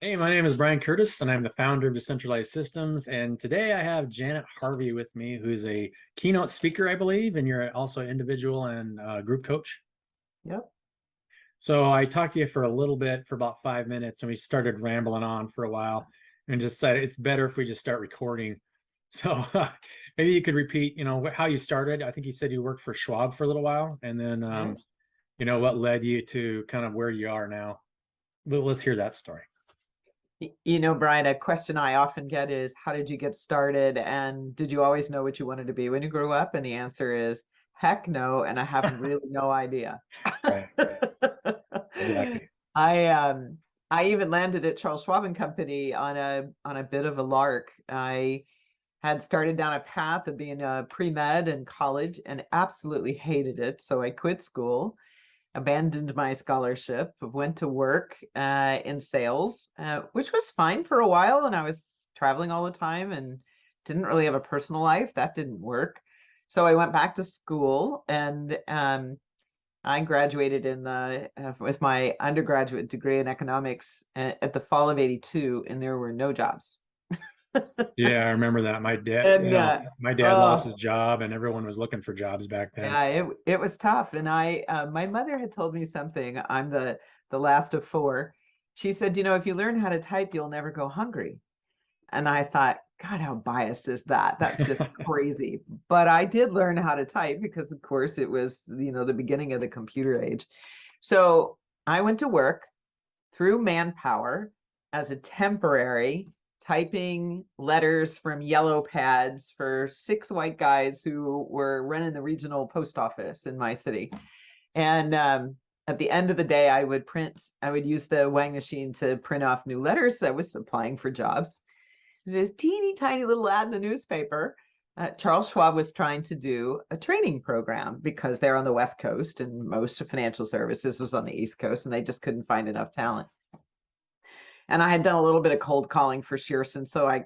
Hey, my name is Brian Curtis, and I'm the founder of Decentralized Systems. And today I have Janet Harvey with me, who's a keynote speaker, I believe, and you're also an individual and group coach. Yep. So I talked to you for a little bit, for about 5 minutes, and we started rambling on for a while and just said it's better if we just start recording. So maybe you could repeat, how you started. I think you said you worked for Schwab for a little while, and then, Yes. what led you to kind of where you are now. But let's hear that story. Brian, a question I often get is, how did you get started? And did you always know what you wanted to be when you grew up? And the answer is, heck no. And I have really no idea. Right. Exactly. I um I even landed at Charles Schwab and Company on a bit of a lark. I had started down a path of being a pre-med in college and absolutely hated it. So I quit school, abandoned my scholarship, went to work in sales, which was fine for a while. And I was traveling all the time and didn't really have a personal life. That didn't work. So I went back to school and I graduated with my undergraduate degree in economics at the fall of '82, and there were no jobs. Yeah, I remember that. My dad, And my dad lost his oh, job and everyone was looking for jobs back then. yeah, it was tough. And my mother had told me something. I'm the last of four. She said, if you learn how to type, you'll never go hungry. And I thought, God, how biased is that? That's just crazy. But I did learn how to type because, of course, it was, the beginning of the computer age. So I went to work through Manpower as a temporary, typing letters from yellow pads for six white guys who were running the regional post office in my city. And at the end of the day, I would use the Wang machine to print off new letters. So I was applying for jobs. There's teeny tiny little ad in the newspaper. Charles Schwab was trying to do a training program because they're on the West Coast and most of financial services was on the East Coast, and they just couldn't find enough talent. And I had done a little bit of cold calling for Shearson, so I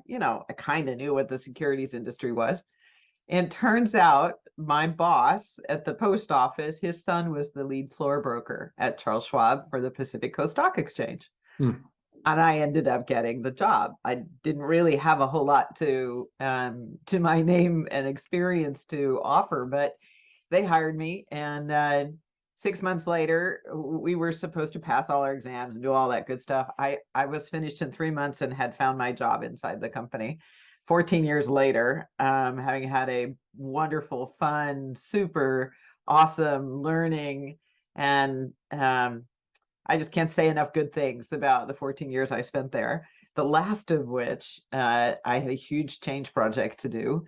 kind of knew what the securities industry was. And turns out my boss at the post office, his son was the lead floor broker at Charles Schwab for the Pacific Coast Stock Exchange. Hmm. And I ended up getting the job. I didn't really have a whole lot to my name and experience to offer, but they hired me. And 6 months later, we were supposed to pass all our exams and do all that good stuff. I was finished in 3 months and had found my job inside the company. 14 years later, having had a wonderful, fun, super awesome learning, and I just can't say enough good things about the 14 years I spent there. The last of which I had a huge change project to do.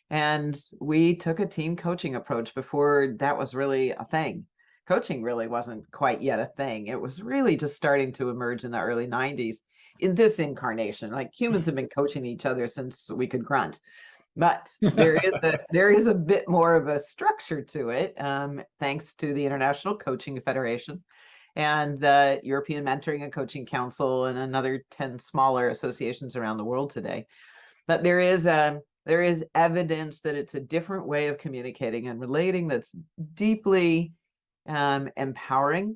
And we took a team coaching approach before that was really a thing. Coaching really wasn't quite yet a thing. It was really just starting to emerge in the early 90s in this incarnation. Like humans have been coaching each other since we could grunt. But there is a bit more of a structure to it, thanks to the International Coaching Federation and the European Mentoring and Coaching Council and another 10 smaller associations around the world today. But there is evidence that it's a different way of communicating and relating that's deeply empowering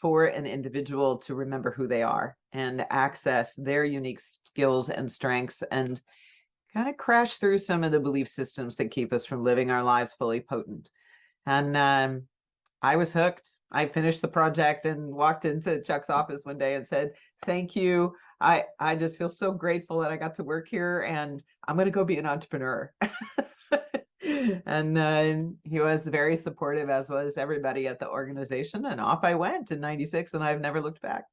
for an individual to remember who they are and access their unique skills and strengths and kind of crash through some of the belief systems that keep us from living our lives fully potent. And I was hooked. I finished the project and walked into Chuck's office one day and said, "Thank you. I just feel so grateful that I got to work here, and I'm going to go be an entrepreneur." And he was very supportive, as was everybody at the organization. And off I went in '96, and I've never looked back.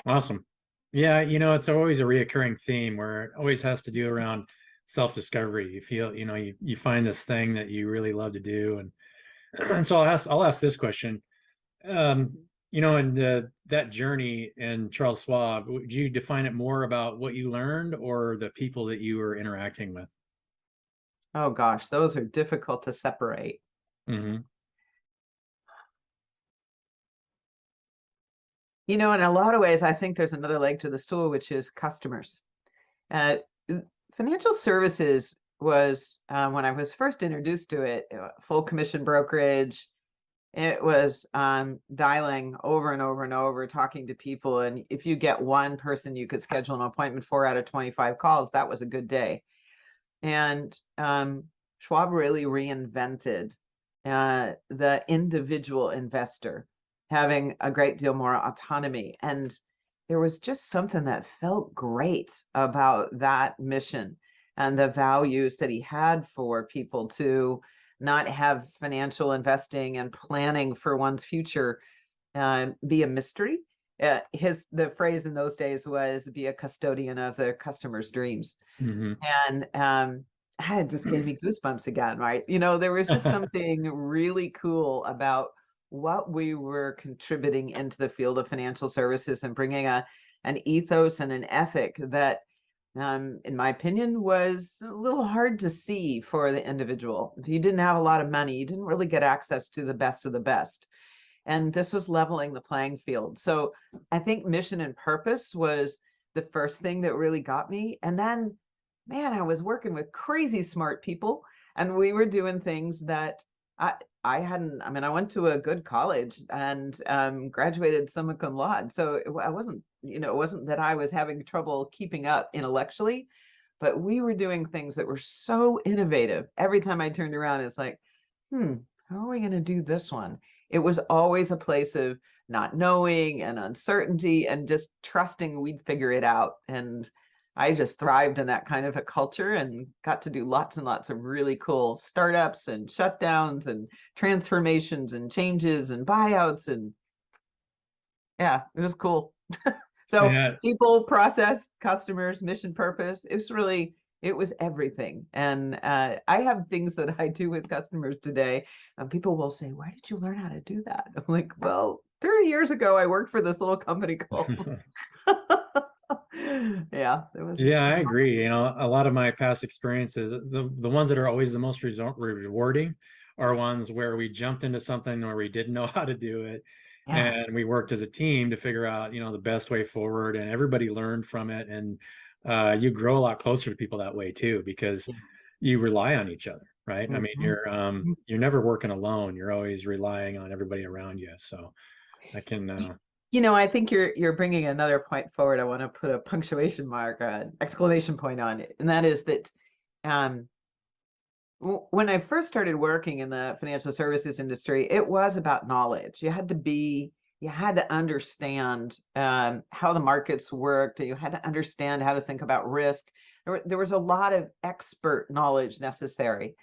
Awesome. Yeah, it's always a reoccurring theme where it always has to do around self-discovery. You feel, you find this thing that you really love to do. And so I'll ask this question. And that journey in Charles Schwab, would you define it more about what you learned or the people that you were interacting with? Oh gosh, those are difficult to separate. Hmm. In a lot of ways, I think there's another leg to the stool, which is customers. Uh, Financial services was, when I was first introduced to it, full commission brokerage, It was dialing over and over and over, talking to people. And if you get one person you could schedule an appointment for out of 25 calls, that was a good day. And Schwab really reinvented the individual investor, having a great deal more autonomy. And there was just something that felt great about that mission and the values that he had for people to not have financial investing and planning for one's future be a mystery. The phrase in those days was be a custodian of the customer's dreams. Hmm. And it just gave me goosebumps again, right? There was just something really cool about what we were contributing into the field of financial services and bringing an ethos and an ethic that, in my opinion, was a little hard to see for the individual. If you didn't have a lot of money, you didn't really get access to the best of the best. And this was leveling the playing field. So I think mission and purpose was the first thing that really got me. And then, man, I was working with crazy smart people, and we were doing things that I hadn't. I mean, I went to a good college and graduated summa cum laude. So I wasn't, it wasn't that I was having trouble keeping up intellectually, but we were doing things that were so innovative. Every time I turned around, it's like, how are we going to do this one? It was always a place of not knowing and uncertainty and just trusting we'd figure it out. And I just thrived in that kind of a culture and got to do lots and lots of really cool startups and shutdowns and transformations and changes and buyouts. And yeah, it was cool. So Yeah. people, process, customers, mission, purpose, it was everything. And I have things that I do with customers today, and people will say, where did you learn how to do that? I'm like, well, 30 years ago, I worked for this little company called. Yeah, it was. Yeah, I agree. A lot of my past experiences, the ones that are always the most rewarding are ones where we jumped into something where we didn't know how to do it. Yeah. And we worked as a team to figure out, the best way forward, and everybody learned from it. And you grow a lot closer to people that way too, because Yeah. you rely on each other, right? I mean, Mhm. you're never working alone. You're always relying on everybody around you. So I can, I think you're bringing another point forward. I want to put a punctuation mark, exclamation point on it, and that is that um, when I first started working in the financial services industry, it was about knowledge. You had to understand how the markets worked. You had to understand how to think about risk. There was a lot of expert knowledge necessary.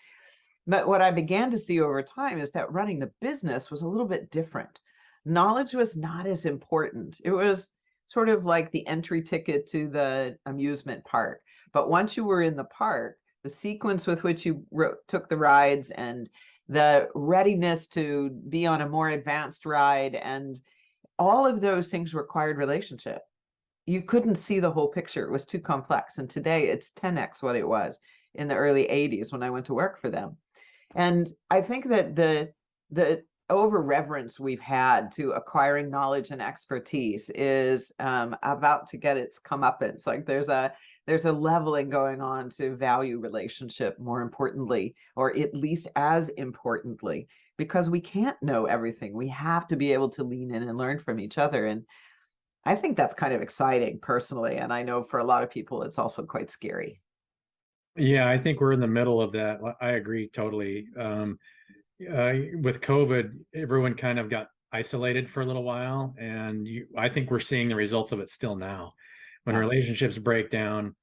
But what I began to see over time is that running the business was a little bit different. Knowledge was not as important. It was sort of like the entry ticket to the amusement park. But once you were in the park, the sequence with which you took the rides and the readiness to be on a more advanced ride and all of those things required relationship. You couldn't see the whole picture. It was too complex. And today it's 10x what it was in the early 80s when I went to work for them. And I think that the over reverence we've had to acquiring knowledge and expertise is about to get its comeuppance. Like there's a leveling going on to value relationship more importantly, or at least as importantly, because we can't know everything. We have to be able to lean in and learn from each other. And I think that's kind of exciting personally. And I know for a lot of people, it's also quite scary. yeah, I think we're in the middle of that. I agree totally. With COVID, everyone kind of got isolated for a little while, and I think we're seeing the results of it still now. When Yeah, relationships break down,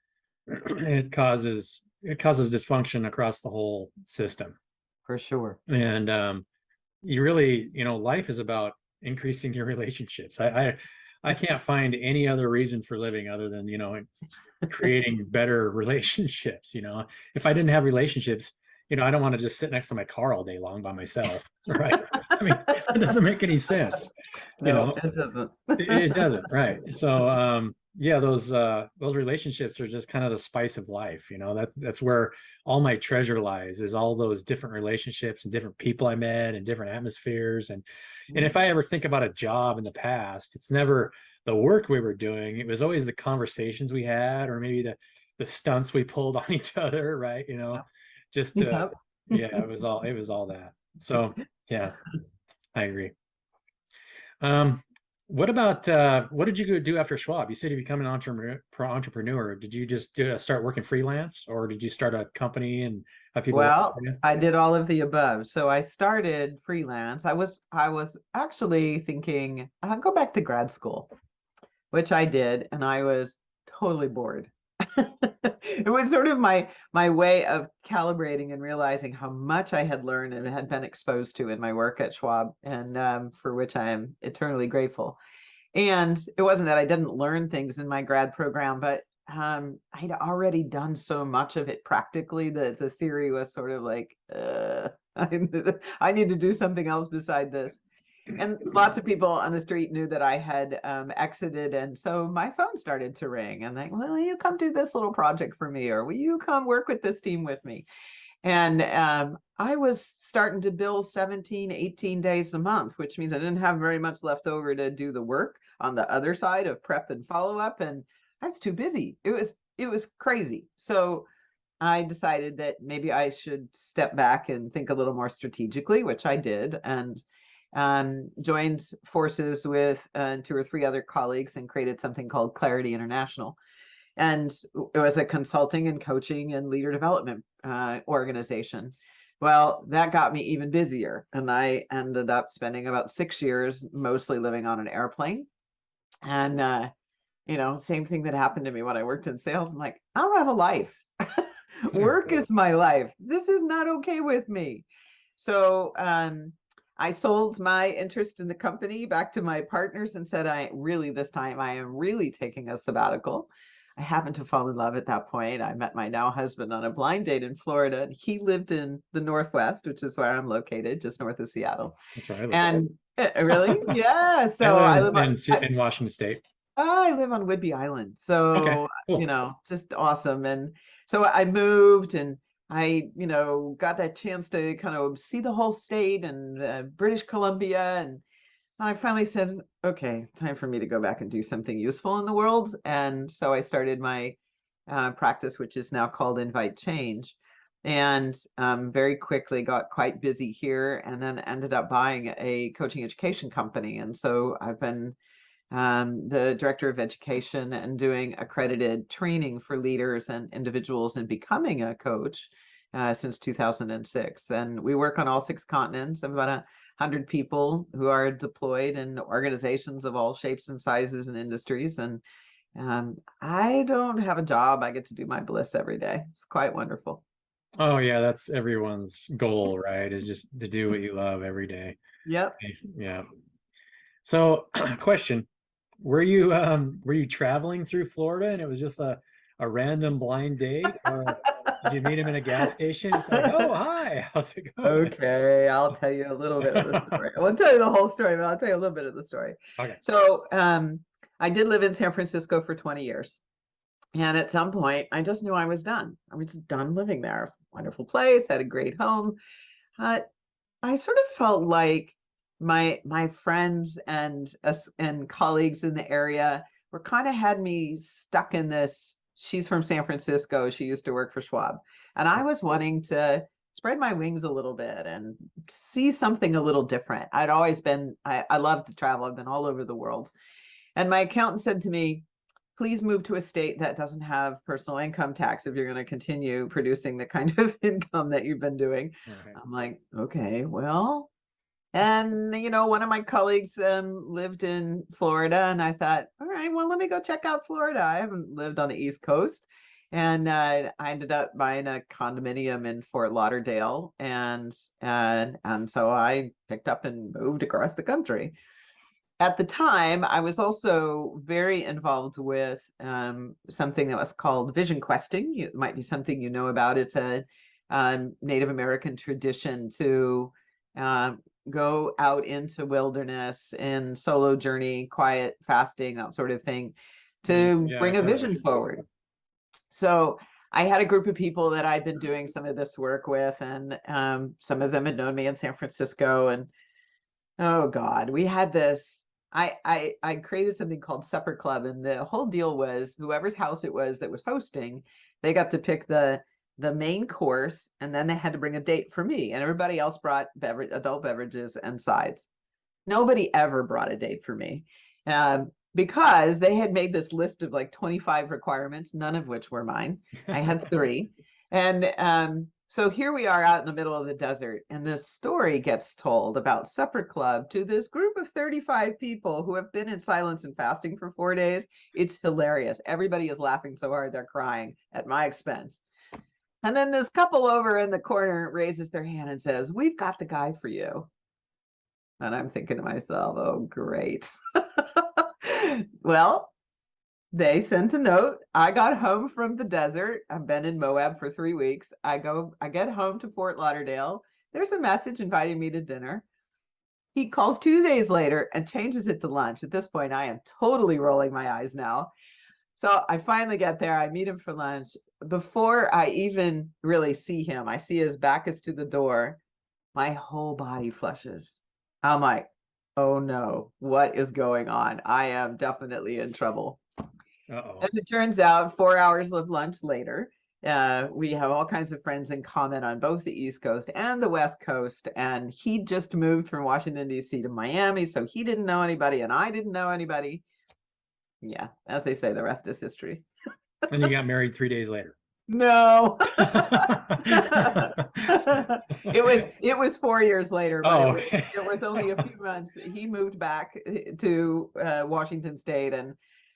it causes dysfunction across the whole system. for sure. And you really, life is about increasing your relationships. I can't find any other reason for living other than, creating better relationships. If I didn't have relationships, I don't want to just sit next to my car all day long by myself, right? I mean, it doesn't make any sense. you No, know it doesn't. it doesn't, right? So yeah, those relationships are just kind of the spice of life. That's where all my treasure lies, is all those different relationships and different people I met and different atmospheres. And if I ever think about a job in the past, it's never the work we were doing. It was always the conversations we had, or maybe the stunts we pulled on each other, right? Just to, Yep. yeah, it was all that. So yeah. I agree. Um, what about what did you go do after Schwab? You said you become an entrepreneur. Did you just start working freelance, or did you start a company and have people work Well, for you? I did all of the above. So I started freelance. I was actually thinking I'll go back to grad school, which I did, and I was totally bored. It was sort of my way of calibrating and realizing how much I had learned and had been exposed to in my work at Schwab, and for which I am eternally grateful. And it wasn't that I didn't learn things in my grad program, but I'd already done so much of it practically that the theory was sort of like, I need to do something else beside this. And lots of people on the street knew that I had exited. And so my phone started to ring and like, well, will you come do this little project for me? Or will you come work with this team with me? And I was starting to bill 17, 18 days a month, which means I didn't have very much left over to do the work on the other side of prep and follow up. And I was too busy. It was crazy. So I decided that maybe I should step back and think a little more strategically, which I did, and joined forces with two or three other colleagues and created something called Clarity International. And it was a consulting and coaching and leader development organization. Well, that got me even busier. And I ended up spending about 6 years mostly living on an airplane. And, same thing that happened to me when I worked in sales. I'm like, I don't have a life. Work is my life. This is not okay with me. So I sold my interest in the company back to my partners and said, this time I am really taking a sabbatical. I happened to fall in love at that point. I met my now husband on a blind date in Florida, and he lived in the Northwest, which is where I'm located, just north of Seattle. That's where I live. And really, yeah. I So I live live on in Washington State. I live on Whidbey Island. Okay, So, cool. just awesome. And so I moved and I, got that chance to kind of see the whole state and British Columbia. And I finally said, okay, time for me to go back and do something useful in the world. And so I started my practice, which is now called Invite Change. And very quickly got quite busy here and then ended up buying a coaching education company. And so I've been the director of education and doing accredited training for leaders and individuals in becoming a coach since 2006. And we work on all 6 continents. I'm about 100 people who are deployed in organizations of all shapes and sizes and industries. And I don't have a job. I get to do my bliss every day. It's quite wonderful. Oh yeah, that's everyone's goal, right? Is just to do what you love every day. Yep. Yeah. So, question: were you traveling through Florida and it was just a random blind date, or did you meet him in a gas station? It's like, oh hi, how's it going? Okay, I'll tell you a little bit of the story. I won't tell you the whole story, but I'll tell you a little bit of the story. Okay. So, I did live in San Francisco for 20 years. And at some point, I just knew I was done. I was done living there. It was a wonderful place, had a great home. Uh, I sort of felt like my friends and colleagues in the area were kind of had me stuck in this. She's from San Francisco. She used to work for Schwab. And I was wanting to spread my wings a little bit and see something a little different. I love to travel. I've been all over the world. And my accountant said to me, please move to a state that doesn't have personal income tax if you're going to continue producing the kind of income that you've been doing. Okay. I'm like, okay, well, and one of my colleagues lived in Florida, and I thought, all right, well, let me go check out Florida. I haven't lived on the East Coast, and I ended up buying a condominium in Fort Lauderdale, and so I picked up and moved across the country. At the time, I was also very involved with something that was called vision questing. It might be something you know about. It's a Native American tradition to go out into wilderness and solo journey, quiet fasting, that sort of thing, to Yeah, bring I've a heard of vision it. forward. So I had a group of people that I'd been doing some of this work with, and some of them had known me in San Francisco. And oh God, we had this. I created something called Supper Club, and the whole deal was whoever's house it was that was hosting, they got to pick the main course, and then they had to bring a date for me, and everybody else brought adult beverages and sides. Nobody ever brought a date for me, because they had made this list of like 25 requirements, none of which were mine. I had three. And so here we are out in the middle of the desert, and this story gets told about Supper Club to this group of 35 people who have been in silence and fasting for 4 days. It's hilarious. Everybody is laughing so hard they're crying at my expense. And then this couple over in the corner raises their hand and says, "We've got the guy for you." And I'm thinking to myself, oh, great. Well, they sent a note. I got home from the desert. I've been in Moab for 3 weeks. I get home to Fort Lauderdale. There's a message inviting me to dinner. He calls 2 days later and changes it to lunch. At this point, I am totally rolling my eyes now. So I finally get there. I meet him for lunch. Before I even really see him, I see his back is to the door. My whole body flushes. I'm like, oh no, what is going on? I am definitely in trouble. Uh-oh. As it turns out, 4 hours of lunch later, we have all kinds of friends in common on both the East Coast and the West Coast. And he just moved from Washington, D.C. to Miami. So he didn't know anybody and I didn't know anybody. Yeah, as they say, the rest is history. And you got married 3 days later. No. It was 4 years later, but Oh, okay. it was only a few months. He moved back to Washington State, and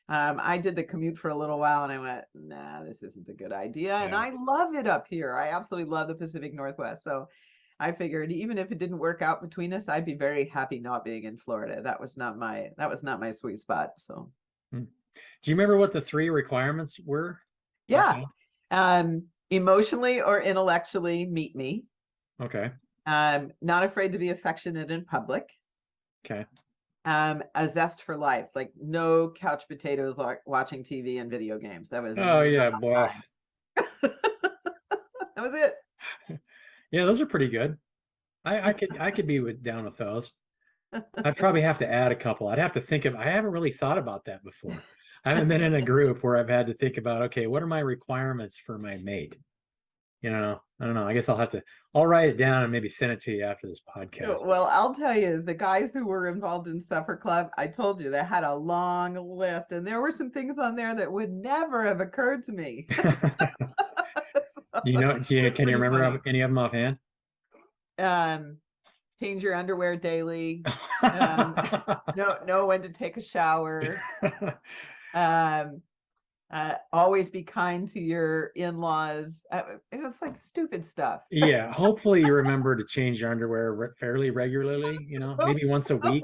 I did the commute for a little while, and I went, nah, this isn't a good idea. And Yeah. I love it up here. I absolutely love the Pacific Northwest. So I figured even if it didn't work out between us, I'd be very happy not being in Florida. That was not my sweet spot. So Do you remember what the 3 requirements were? yeah. Emotionally or intellectually meet me. Okay. Not afraid to be affectionate in public. Okay. A zest for life, like no couch potatoes like watching TV and video games. That was Oh yeah, boy. that was it. Yeah, those are pretty good. I could be down with those. I'd probably have to add a couple. I'd have to think of, I haven't really thought about that before. I haven't been in a group where I've had to think about, okay, what are my requirements for my mate? I don't know. I guess I'll write it down and maybe send it to you after this podcast. Well, I'll tell you, the guys who were involved in Supper Club, I told you they had a long list, and there were some things on there that would never have occurred to me. Can you remember funny. Any of them offhand? Change your underwear daily. Know when to take a shower. Always be kind to your in-laws. It's like stupid stuff. Yeah, hopefully you remember to change your underwear fairly regularly, maybe once a week.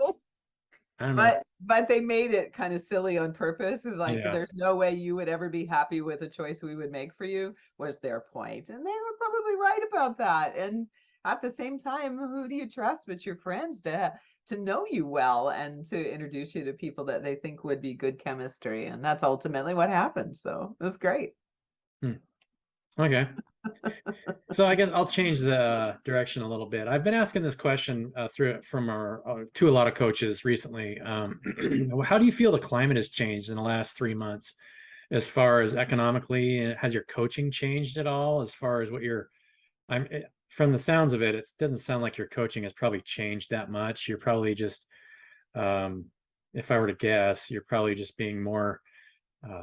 I don't know. But they made it kind of silly on purpose. It's like, there's no way you would ever be happy with a choice we would make for you, was their point. And they were probably right about that. And at the same time, who do you trust but your friends to know you well and to introduce you to people that they think would be good chemistry? And that's ultimately what happened. So it was great. Okay. So I guess I'll change the direction a little bit. I've been asking this question to a lot of coaches recently. How do you feel the climate has changed in the last 3 months as far as economically? And has your coaching changed at all as far as from the sounds of it, it doesn't sound like your coaching has probably changed that much. You're probably just, if I were to guess, you're probably just being more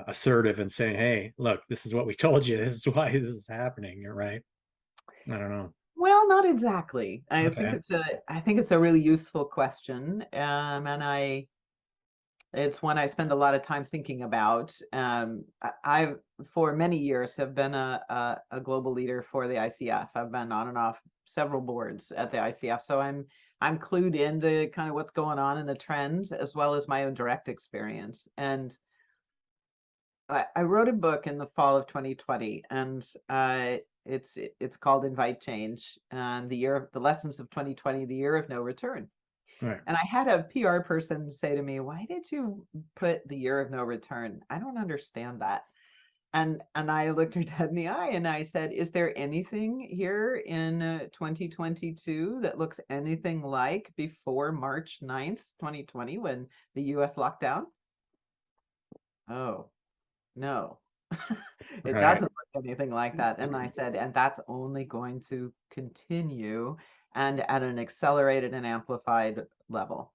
assertive and saying, hey, look, this is what we told you. This is why this is happening. You're right. I don't know. Well, not exactly. I Okay. think it's a really useful question. It's one I spend a lot of time thinking about. I for many years have been a global leader for the ICF. I've been on and off several boards at the ICF, so I'm clued into kind of what's going on in the trends as well as my own direct experience. And I wrote a book in the fall of 2020, and it's called Invite Change, the lessons of 2020, the year of no return. Right. And I had a PR person say to me, why did you put the year of no return? I don't understand that. And I looked her dead in the eye and I said, is there anything here in 2022 that looks anything like before March 9th, 2020, when the US locked down? Oh, no. It doesn't look anything like that. And I said, and that's only going to continue, and at an accelerated and amplified level.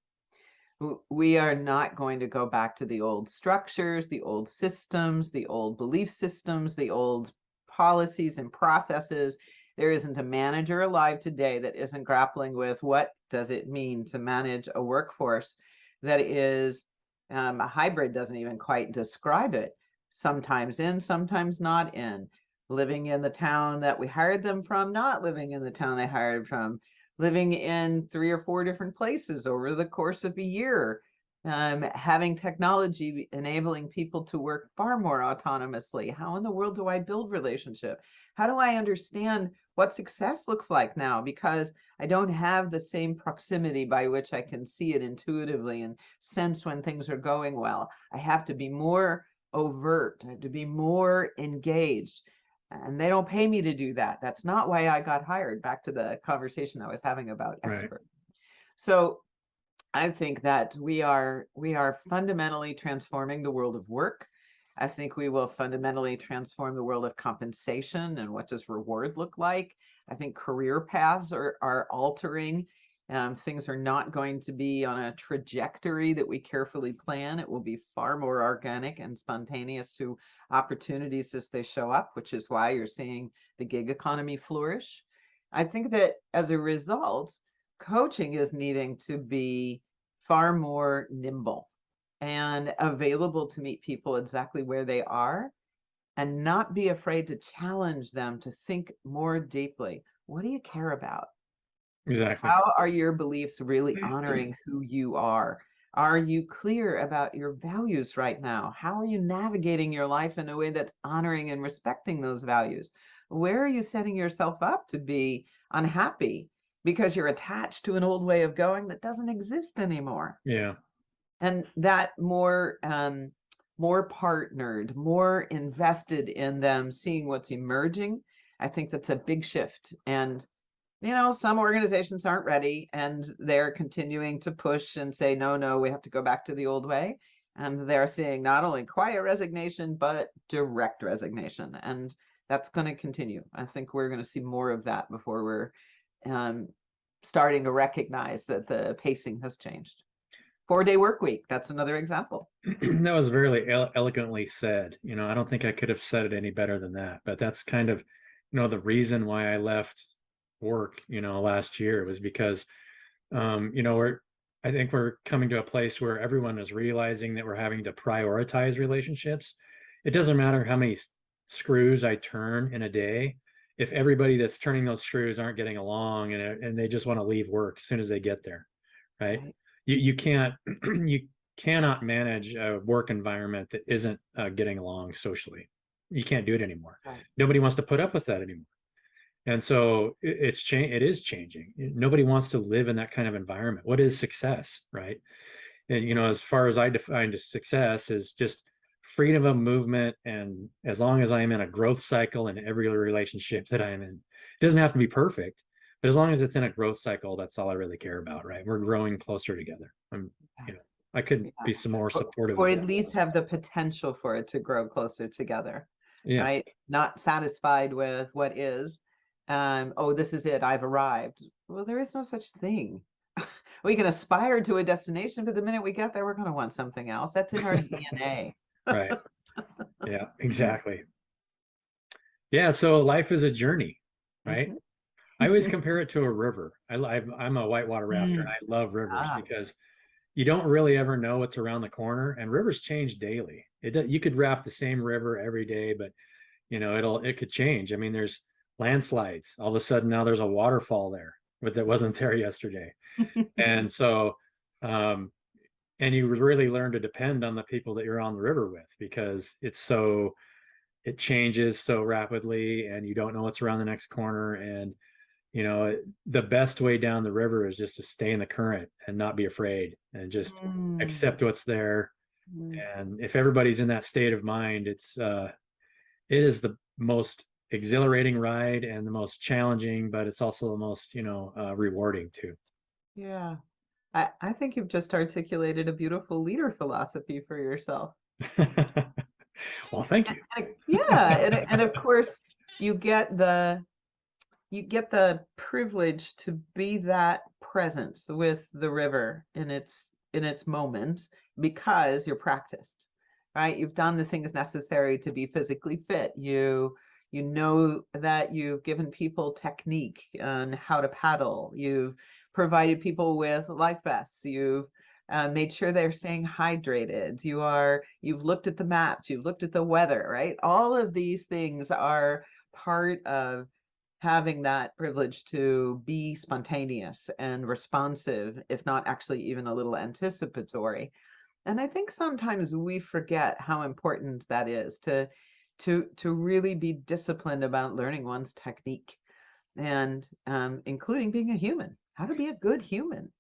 We are not going to go back to the old structures, the old systems, the old belief systems, the old policies and processes. There isn't a manager alive today that isn't grappling with what does it mean to manage a workforce that is a hybrid, doesn't even quite describe it. Sometimes in, sometimes not in. Living in the town that we hired them from, not living in the town they hired from, living in 3 or 4 different places over the course of a year, having technology enabling people to work far more autonomously. How in the world do I build relationship? How do I understand what success looks like now? Because I don't have the same proximity by which I can see it intuitively and sense when things are going well. I have to be more overt. I have to be more engaged. And they don't pay me to do that. That's not why I got hired. Back to the conversation I was having about Right. expert. So I think that we are fundamentally transforming the world of work. I think we will fundamentally transform the world of compensation and what does reward look like. I think career paths are altering. Things are not going to be on a trajectory that we carefully plan. It will be far more organic and spontaneous to opportunities as they show up, which is why you're seeing the gig economy flourish. I think that as a result, coaching is needing to be far more nimble and available to meet people exactly where they are and not be afraid to challenge them to think more deeply. What do you care about? Exactly. How are your beliefs really honoring who you are? Are you clear about your values right now? How are you navigating your life in a way that's honoring and respecting those values? Where are you setting yourself up to be unhappy because you're attached to an old way of going that doesn't exist anymore? Yeah. And that more partnered, more invested in them, seeing what's emerging. I think that's a big shift. And some organizations aren't ready and they're continuing to push and say, no, no, we have to go back to the old way. And they're seeing not only quiet resignation, but direct resignation. And that's going to continue. I think we're going to see more of that before we're um, starting to recognize that the pacing has changed. 4-day work week. That's another example. That was very eloquently said. I don't think I could have said it any better than that. But that's kind of, the reason why I left work, last year was because, I think we're coming to a place where everyone is realizing that we're having to prioritize relationships. It doesn't matter how many screws I turn in a day. If everybody that's turning those screws aren't getting along and they just want to leave work as soon as they get there, right? Right. You can't you cannot manage a work environment that isn't getting along socially. You can't do it anymore. Right. Nobody wants to put up with that anymore. And so it is changing. Nobody wants to live in that kind of environment. What is success, right? And as far as I define success is just freedom of movement, and as long as I'm in a growth cycle in every relationship that I'm in, it doesn't have to be perfect, but as long as it's in a growth cycle, that's all I really care about, right? We're growing closer together. Yeah. I couldn't Yeah. be some more supportive Or of at that. least have the potential for it to grow closer together, Yeah. right? Not satisfied with what is. Oh, this is it. I've arrived. Well, there is no such thing. We can aspire to a destination, but the minute we get there, we're going to want something else. That's in our DNA. Right. Yeah, exactly. Yeah. So life is a journey, right? Mhm. I always compare it to a river. I'm a whitewater rafter and Mm. I love rivers Ah, because you don't really ever know what's around the corner, and rivers change daily. You could raft the same river every day, but it could change. I mean, there's landslides. All of a sudden now there's a waterfall there that wasn't there yesterday. And so um and you really learn to depend on the people that you're on the river with because it changes so rapidly and you don't know what's around the next corner. And the best way down the river is just to stay in the current and not be afraid and just Mm, accept what's there. mm. And if everybody's in that state of mind, it is the most exhilarating ride and the most challenging, but it's also the most rewarding too. Yeah. I think you've just articulated a beautiful leader philosophy for yourself. Well, thank you. Yeah, and of course you get the privilege to be that presence with the river in its in its moment because you're practiced, right? You've done the things necessary to be physically fit. You know that you've given people technique on how to paddle. You've provided people with life vests. You've made sure they're staying hydrated. You've looked at the maps. You've looked at the weather, right? All of these things are part of having that privilege to be spontaneous and responsive, if not actually even a little anticipatory. And I think sometimes we forget how important that is to really be disciplined about learning one's technique and including being a human, how to be a good human.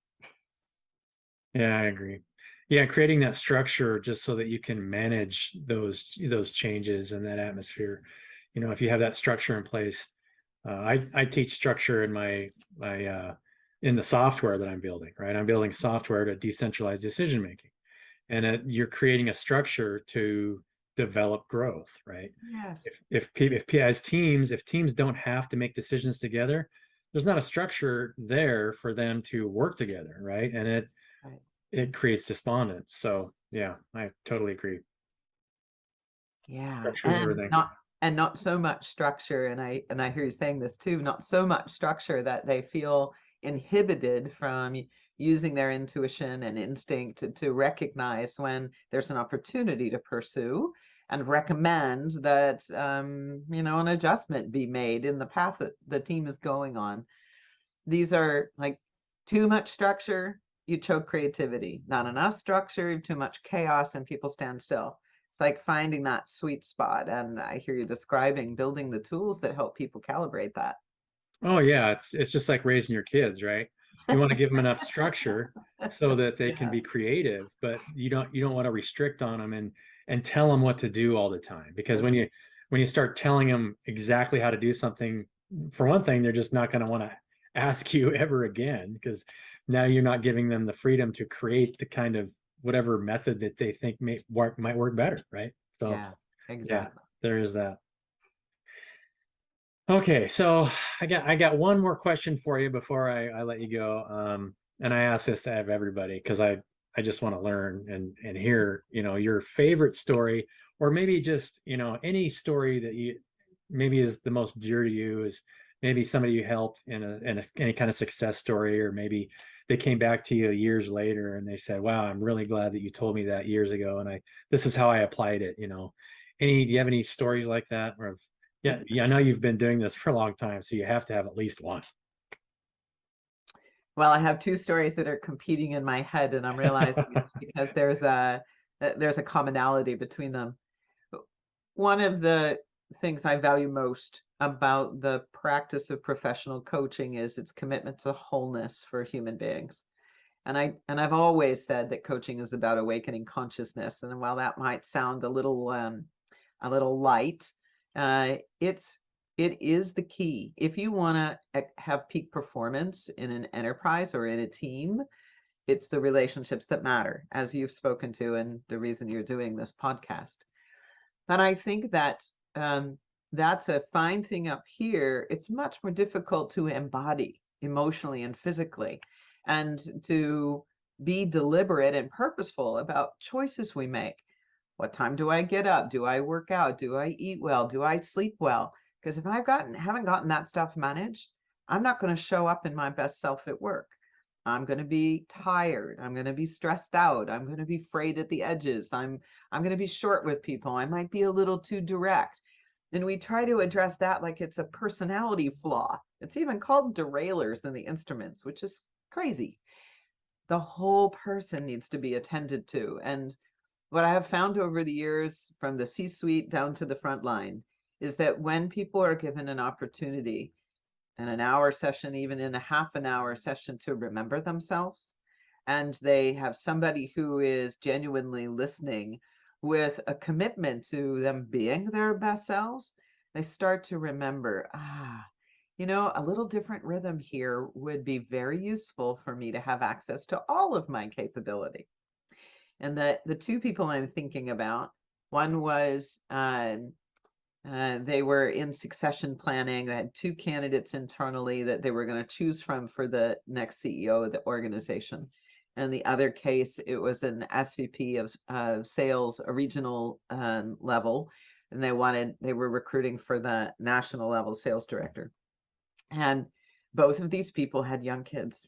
Yeah, I agree. Yeah, creating that structure just so that you can manage those changes in that atmosphere. You know, if you have that structure in place, I teach structure in my in the software that I'm building, right? I'm building software to decentralize decision making, and you're creating a structure to develop growth, right? Yes. If teams don't have to make decisions together, there's not a structure there for them to work together, right? And Right. it creates despondence. So yeah, I totally agree. Yeah. Structure is everything. And not so much structure, and I hear you saying this too, not so much structure that they feel inhibited from using their intuition and instinct to recognize when there's an opportunity to pursue and recommend that an adjustment be made in the path that the team is going on. These are like too much structure, you choke creativity. Not enough structure, too much chaos, and people stand still. It's like finding that sweet spot. And I hear you describing building the tools that help people calibrate that. Oh yeah, it's just like raising your kids, right? You want to give them enough structure so that they can Yeah, be creative, but you don't want to restrict on them and tell them what to do all the time. Because that's when you start telling them exactly how to do something, for one thing, they're just not going to want to ask you ever again because now you're not giving them the freedom to create the kind of whatever method that they think might work better, right? So yeah, yeah, exactly. there is that. Okay, so I got one more question for you before I let you go. And I ask this to have everybody because I just want to learn and hear, your favorite story, or maybe just, any story that you maybe is the most dear to you, is maybe somebody you helped in any kind of success story, or maybe they came back to you years later and they said, "Wow, I'm really glad that you told me that years ago, and this is how I applied it." Do you have any stories like that, or yeah, yeah, I know you've been doing this for a long time, so you have to have at least one. Well, I have two stories that are competing in my head, and I'm realizing it's because there's a commonality between them. One of the things I value most about the practice of professional coaching is its commitment to wholeness for human beings. And I've always said that coaching is about awakening consciousness. And while that might sound a little light, uh, it's it is the key. If you want to have peak performance in an enterprise or in a team, it's the relationships that matter, as you've spoken to, and the reason you're doing this podcast. And I think that that's a fine thing up here. It's much more difficult to embody emotionally and physically, and to be deliberate and purposeful about choices we make. What time do I get up? Do I work out? Do I eat well? Do I sleep well? Because if haven't gotten that stuff managed, I'm not going to show up in my best self at work. I'm going to be tired. I'm going to be stressed out. I'm going to be frayed at the edges. I'm going to be short with people. I might be a little too direct. And we try to address that like it's a personality flaw. It's even called derailers in the instruments, which is crazy. The whole person needs to be attended to. And what I have found over the years, from the C-suite down to the front line, is that when people are given an opportunity in an hour session, even in a half an hour session, to remember themselves, and they have somebody who is genuinely listening with a commitment to them being their best selves, they start to remember, a little different rhythm here would be very useful for me to have access to all of my capability. And the two people I'm thinking about, one was they were in succession planning. They had two candidates internally that they were going to choose from for the next CEO of the organization. and the other case, it was an SVP of sales, a regional level, and they were recruiting for the national level sales director. And both of these people had young kids.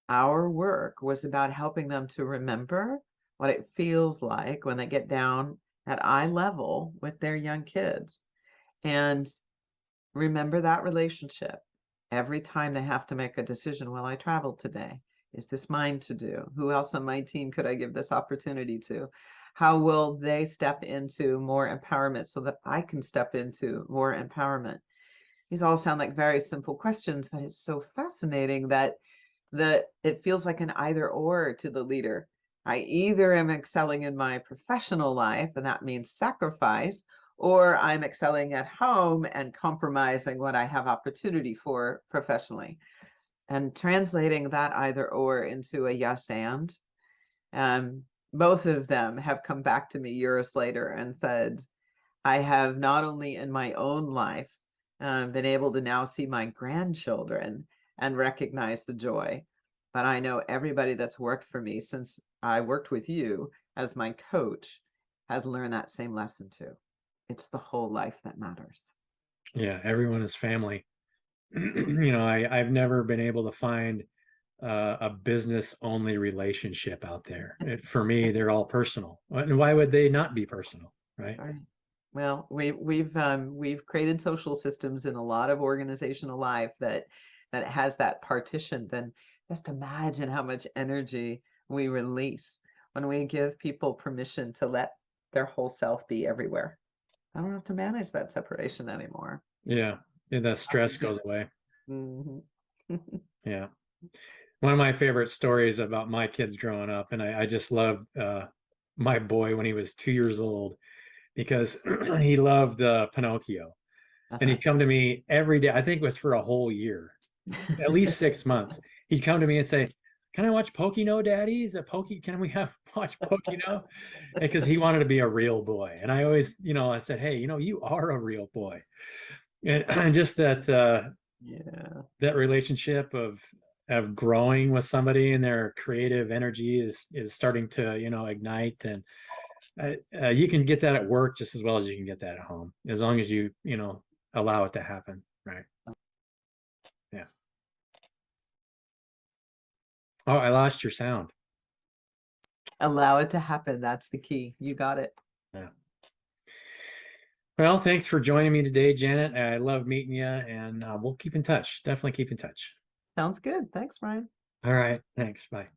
Our work was about helping them to remember what it feels like when they get down at eye level with their young kids, and remember that relationship every time they have to make a decision. Will I travel today? Is this mine to do? Who else on my team could I give this opportunity to? How will they step into more empowerment so that I can step into more empowerment? These all sound like very simple questions, but it's so fascinating that it feels like an either or to the leader. I either am excelling in my professional life, and that means sacrifice, or I'm excelling at home and compromising what I have opportunity for professionally. And translating that either or into a yes and. Both of them have come back to me years later and said, I have not only in my own life been able to now see my grandchildren and recognize the joy, but I know everybody that's worked for me since I worked with you as my coach has learned that same lesson too. It's the whole life that matters. Yeah, everyone is family. I've never been able to find a business only relationship out there. For me, they're all personal. And why would they not be personal, right? Right. Well, we've created social systems in a lot of organizational life that has that partitioned. And just imagine how much energy we release when we give people permission to let their whole self be everywhere. I don't have to manage that separation anymore. Yeah, the stress goes away. Mhm. Yeah. One of my favorite stories about my kids growing up, and I just loved my boy when he was 2 years old, because he loved Pinocchio. And he'd come to me every day. I think it was for a whole year, at least 6 months. He'd come to me and say, "Can I watch Pokino, Daddy? Is it Can we watch Pokino?" Because he wanted to be a real boy. And I always, I said, "Hey, you are a real boy." And just that Yeah. that relationship of growing with somebody, and their creative energy is starting to ignite. And you can get that at work just as well as you can get that at home, as long as you allow it to happen, right? Yeah. Oh, I lost your sound. Allow it to happen. That's the key. You got it. Yeah. Well, thanks for joining me today, Janet. I love meeting you, and we'll keep in touch. Definitely keep in touch. Sounds good. Thanks, Ryan. All right. Thanks. Bye.